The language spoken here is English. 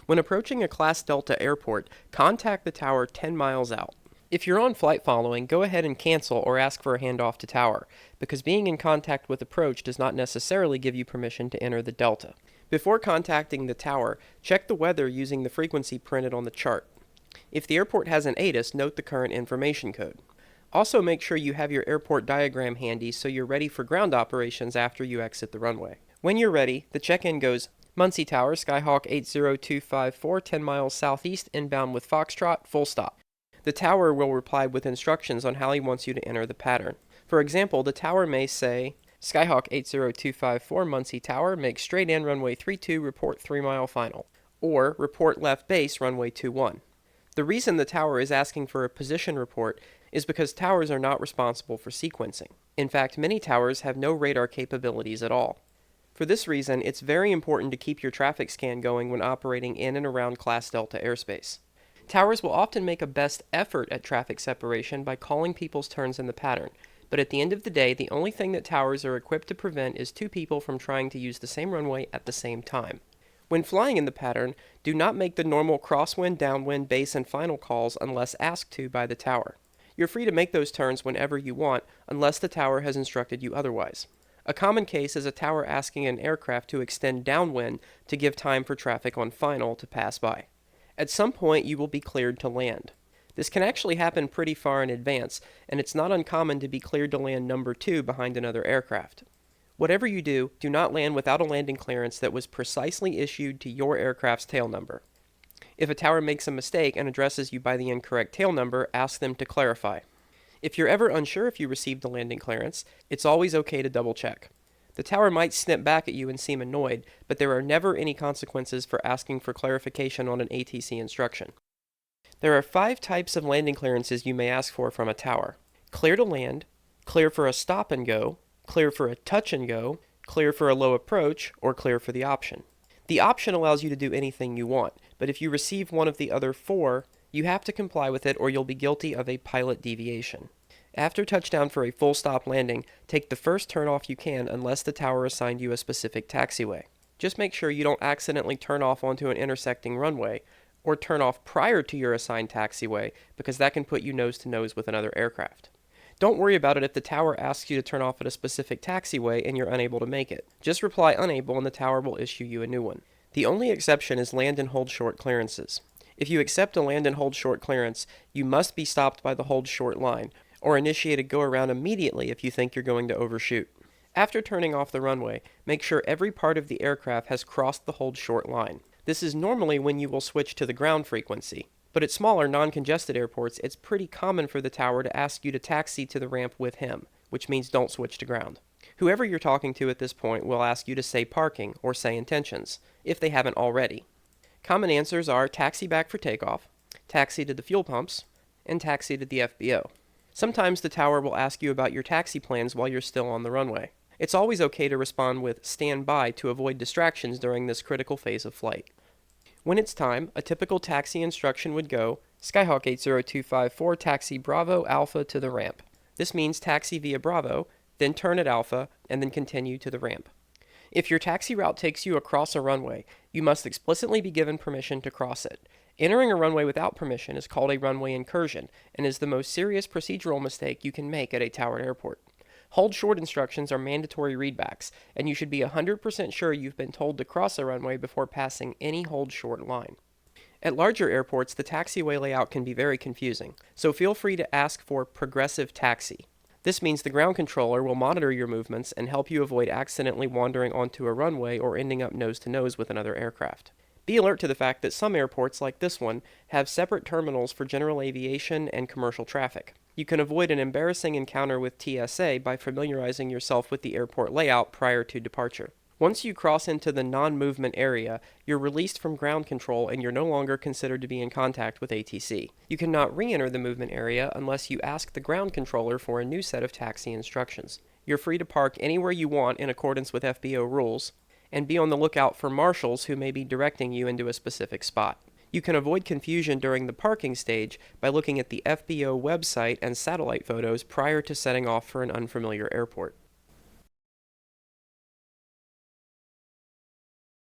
When approaching a Class Delta airport, contact the tower 10 miles out. If you're on flight following, go ahead and cancel or ask for a handoff to tower, because being in contact with approach does not necessarily give you permission to enter the Delta. Before contacting the tower, check the weather using the frequency printed on the chart. If the airport has an ATIS, note the current information code. Also make sure you have your airport diagram handy so you're ready for ground operations after you exit the runway. When you're ready, the check-in goes Muncie Tower, Skyhawk 80254, 10 miles southeast, inbound with Foxtrot, full stop. The tower will reply with instructions on how he wants you to enter the pattern. For example, the tower may say, Skyhawk 80254, Muncie Tower, make straight in runway 32, report 3 mile final. Or, report left base, runway 21. The reason the tower is asking for a position report is because towers are not responsible for sequencing. In fact, many towers have no radar capabilities at all. For this reason, it's very important to keep your traffic scan going when operating in and around Class Delta airspace. Towers will often make a best effort at traffic separation by calling people's turns in the pattern, but at the end of the day, the only thing that towers are equipped to prevent is two people from trying to use the same runway at the same time. When flying in the pattern, do not make the normal crosswind, downwind, base, and final calls unless asked to by the tower. You're free to make those turns whenever you want, unless the tower has instructed you otherwise. A common case is a tower asking an aircraft to extend downwind to give time for traffic on final to pass by. At some point, you will be cleared to land. This can actually happen pretty far in advance, and it's not uncommon to be cleared to land number 2 behind another aircraft. Whatever you do, do not land without a landing clearance that was precisely issued to your aircraft's tail number. If a tower makes a mistake and addresses you by the incorrect tail number, ask them to clarify. If you're ever unsure if you received a landing clearance, it's always okay to double check. The tower might snip back at you and seem annoyed, but there are never any consequences for asking for clarification on an ATC instruction. There are 5 types of landing clearances you may ask for from a tower: clear to land, clear for a stop and go, clear for a touch and go, clear for a low approach, or clear for the option. The option allows you to do anything you want, but if you receive one of the other 4, you have to comply with it or you'll be guilty of a pilot deviation. After touchdown for a full stop landing, take the first turnoff you can unless the tower assigned you a specific taxiway. Just make sure you don't accidentally turn off onto an intersecting runway, or turn off prior to your assigned taxiway, because that can put you nose to nose with another aircraft. Don't worry about it if the tower asks you to turn off at a specific taxiway and you're unable to make it. Just reply unable and the tower will issue you a new one. The only exception is land and hold short clearances. If you accept a land and hold short clearance, you must be stopped by the hold short line, or initiate a go-around immediately if you think you're going to overshoot. After turning off the runway, make sure every part of the aircraft has crossed the hold short line. This is normally when you will switch to the ground frequency, but at smaller, non-congested airports, it's pretty common for the tower to ask you to taxi to the ramp with him, which means don't switch to ground. Whoever you're talking to at this point will ask you to say parking or say intentions, if they haven't already. Common answers are taxi back for takeoff, taxi to the fuel pumps, and taxi to the FBO. Sometimes the tower will ask you about your taxi plans while you're still on the runway. It's always okay to respond with stand by to avoid distractions during this critical phase of flight. When it's time, a typical taxi instruction would go, Skyhawk 80254, taxi Bravo Alpha to the ramp. This means taxi via Bravo, then turn at Alpha, and then continue to the ramp. If your taxi route takes you across a runway, you must explicitly be given permission to cross it. Entering a runway without permission is called a runway incursion, and is the most serious procedural mistake you can make at a towered airport. Hold short instructions are mandatory readbacks, and you should be 100% sure you've been told to cross a runway before passing any hold short line. At larger airports, the taxiway layout can be very confusing, so feel free to ask for progressive taxi. This means the ground controller will monitor your movements and help you avoid accidentally wandering onto a runway or ending up nose to nose with another aircraft. Be alert to the fact that some airports, like this one, have separate terminals for general aviation and commercial traffic. You can avoid an embarrassing encounter with TSA by familiarizing yourself with the airport layout prior to departure. Once you cross into the non-movement area, you're released from ground control and you're no longer considered to be in contact with ATC. You cannot re-enter the movement area unless you ask the ground controller for a new set of taxi instructions. You're free to park anywhere you want in accordance with FBO rules, and be on the lookout for marshals who may be directing you into a specific spot. You can avoid confusion during the parking stage by looking at the FBO website and satellite photos prior to setting off for an unfamiliar airport.